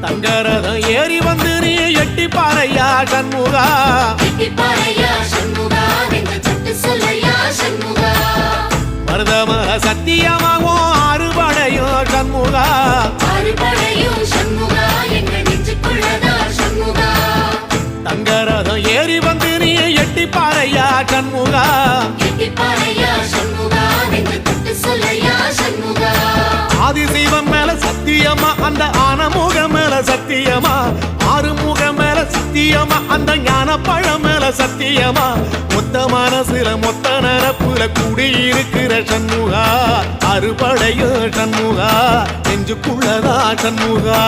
தங்கரதம் ஏறி வந்து நீ எட்டி பாறையா சண்முகா மருதமர சத்தியமாகும் அறுபடையும் சண்முகா தங்கரதம் ஏறி வந்து நீ எட்டி பாறையா சண்முகா ஆதிசைவம் மேல சத்தியமா அந்த ஆனமுகம் மேல சத்தியமா ஆறுமுகம் மேல சத்தியமா அந்த ஞான பழம் மேல சத்தியமா மொத்த மனசுல மொத்த நரப்புல குடியிருக்கிற சண்முகா அறுபடையோ சண்முகா நெஞ்சுக்குள்ளதா சண்முகா